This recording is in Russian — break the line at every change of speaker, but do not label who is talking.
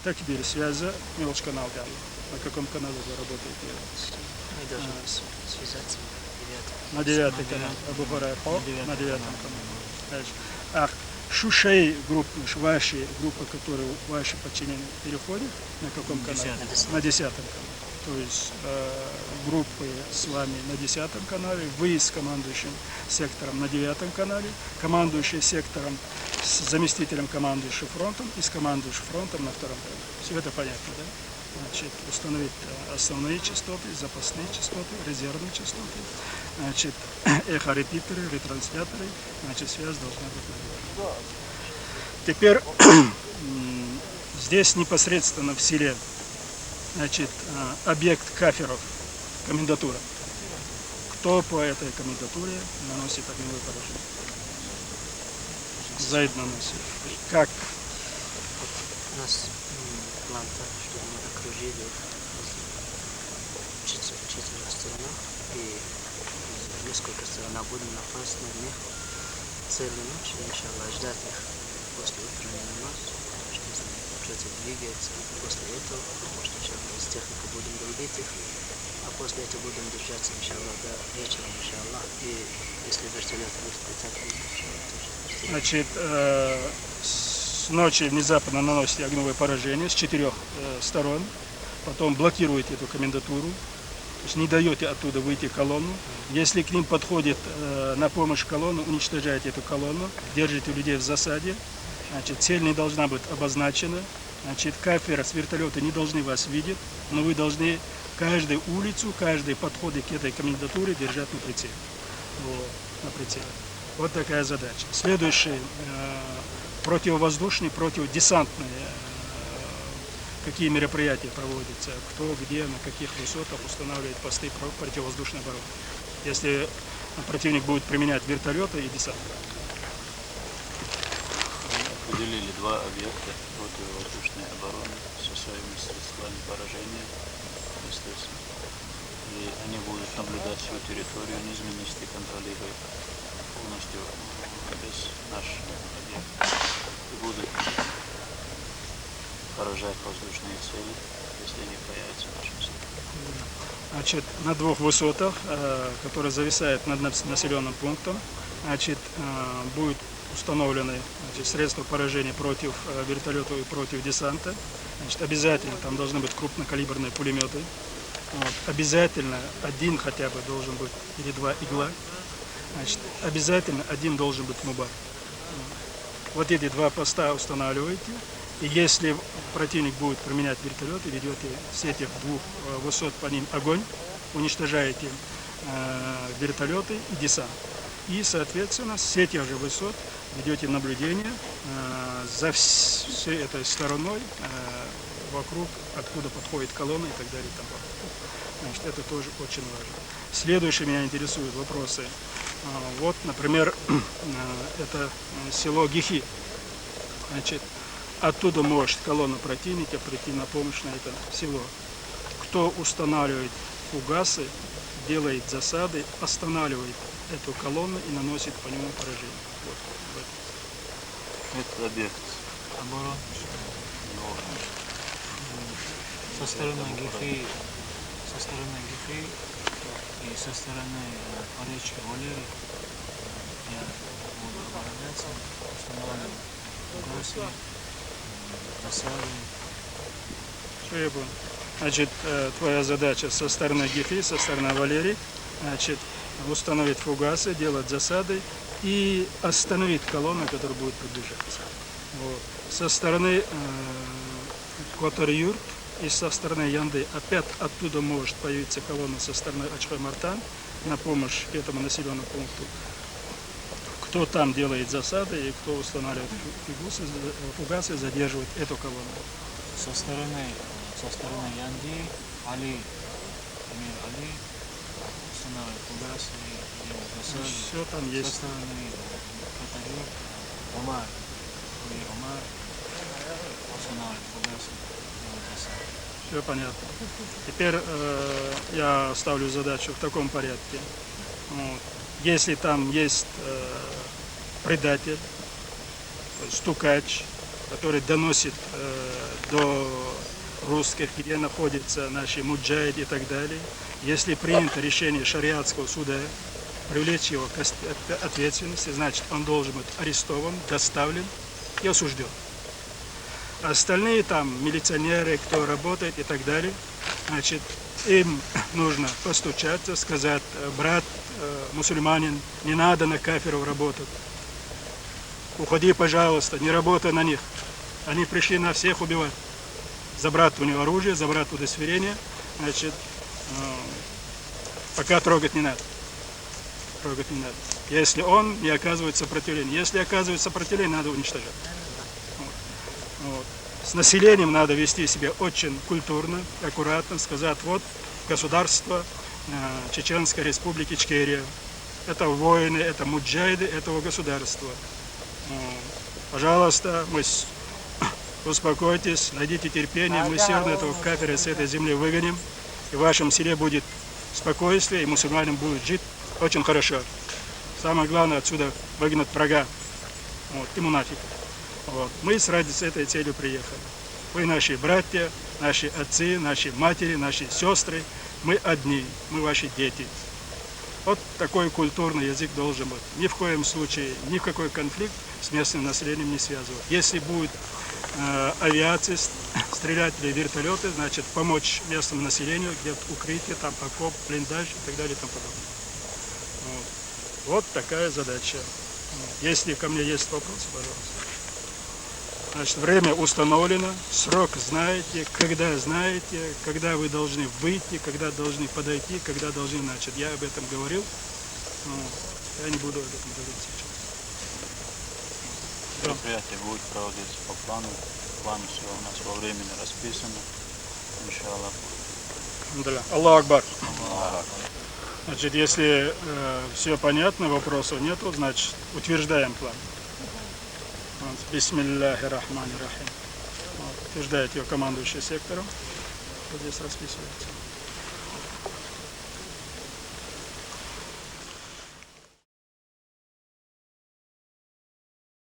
Такбир, связа, Мелош-канал Галла. На каком канале вы работаете?
Мы должны связаться
на 9 канал. Абу Хурайра на 9 канале. А Шушей группы, ваши группы, которые ваши подчинения переходят, на каком канале? На 10 канале. То есть группы с вами на 10 канале, вы с командующим сектором на 9 канале, командующий сектором с заместителем командующим фронтом и с командующим фронтом на 2 канале. Все это понятно, да? Значит, установить основные частоты, запасные частоты, резервные частоты, значит, эхорепитеры, ретрансляторы, значит, связь должна быть. Теперь здесь непосредственно в селе, значит, объект каферов, комендатура. Кто по этой комендатуре наносит огневое поражение? Заид наносит. Как?
У нас план так, что мы окружили четверо сторонах и несколько сторон будем напасть на них целую ночь, иншаллах, ждать их после утренней намаза, что если что-то двигается, после этого, может, иншаллах, из техники будем долбить их, а после этого будем держаться, иншаллах, до вечера, иншаллах, и если вертолет будет летать,
значит, с ночи внезапно наносите огневое поражение с 4 сторон, потом блокируете эту комендатуру, то есть не даете оттуда выйти колонну. Если к ним подходит на помощь колонну, уничтожаете эту колонну, держите людей в засаде. Значит, цель не должна быть обозначена. Значит, каферы с вертолета не должны вас видеть, но вы должны каждую улицу, каждый подход к этой комендатуре держать на прицеле. Вот, на прицеле. Вот такая задача. Следующий противовоздушный, противодесантные. Какие мероприятия проводятся, кто, где, на каких высотах устанавливает посты противовоздушной обороны, если противник будет применять вертолеты и десант.
Мы определили 2 объекта противовоздушной обороны со своими средствами поражения, естественно. И они будут наблюдать всю территорию, низменности контролируют полностью весь наш объект. И будут поражать воздушные цели, если они появятся в нашем секторе.
Значит, на 2 высотах, которые зависают над населенным пунктом, значит, будут установлены, значит, средства поражения против вертолетов и против десанта. Значит, обязательно там должны быть крупнокалиберные пулеметы. Вот. Обязательно один хотя бы должен быть или 2 игла. Значит, обязательно один должен быть мубар. Вот эти 2 поста устанавливаете. И если противник будет применять вертолеты, ведете с этих 2 высот по ним огонь, уничтожаете вертолеты и десант. И, соответственно, с этих же высот ведете наблюдение за всей этой стороной, вокруг, откуда подходит колонна и так далее. И тому. Значит, это тоже очень важно. Следующие меня интересуют вопросы. Вот, например, это село Гихи. Значит, оттуда может колонна противника прийти на помощь на это село. Кто устанавливает фугасы, делает засады, останавливает эту колонну и наносит по нему поражение. Вот.
Это объект
оборот со стороны Гифи, и со стороны поречки Валерии я буду обороняться, устанавливаю фугасы, засады.
Все, я понял. Значит, твоя задача со стороны Гифи, со стороны Валерии, значит, установить фугасы, делать засады и остановить колонну, которая будет приближаться. Вот. Со стороны Котар-Юрт и со стороны Янды опять оттуда может появиться колонна со стороны Ачхой-Мартан на помощь этому населенному пункту. Кто там делает засады и кто устанавливает фугасы, задерживает эту колонну.
Со стороны Янди, Али устанавливает фугасы и делает засады.
Все там есть.
Со стороны Катарюр, Омар устанавливает фугасы, делает засады.
Все понятно. Теперь я ставлю задачу в таком порядке. Вот. Если там есть предатель, стукач, который доносит до русских, где находятся наши муджахиды и так далее. Если принято решение шариатского суда привлечь его к ответственности, значит, он должен быть арестован, доставлен и осужден. Остальные там милиционеры, кто работает и так далее, значит, им нужно постучаться, сказать: брат, мусульманин, не надо на кафиров работать. Уходи, пожалуйста, не работай на них. Они пришли на всех убивать. Забрать у него оружие, забрать удостоверение, значит, пока трогать не надо. Трогать не надо. Если он не оказывает сопротивления. Если оказывает сопротивление, надо уничтожать. Вот. С населением надо вести себя очень культурно, аккуратно, сказать: вот государство Чеченской Республики Ичкерия. Это воины, это муджахиды этого государства. Пожалуйста, успокойтесь, найдите терпение, мы все равно этого кафира с этой земли выгоним, и в вашем селе будет спокойствие, и мусульманам будет жить очень хорошо. Самое главное, отсюда выгнать врага, вот, и мунафиков. Вот. Мы с этой целью приехали. Вы наши братья, наши отцы, наши матери, наши сестры. Мы одни, мы ваши дети. Вот такой культурный язык должен быть. Ни в коем случае, ни в какой конфликт с местным населением не связывать. Если будет авиация стрелять или вертолеты, значит, помочь местному населению, где укрытие, там окоп, блиндаж и так далее и тому подобное. Вот такая задача. Если ко мне есть вопросы, пожалуйста. Значит, время установлено, срок знаете, когда вы должны выйти, когда должны подойти, когда должны начать. Я об этом говорил, я не буду об этом говорить сейчас.
Мероприятие будет проводиться по плану. План все у нас во времени расписано. Иншаллах.
Аллаху Акбар. Значит, если все понятно, вопросов нету, значит, утверждаем план. Бисмиллахи рахмани рахим. Утверждает ее командующий сектором. Вот здесь расписывается.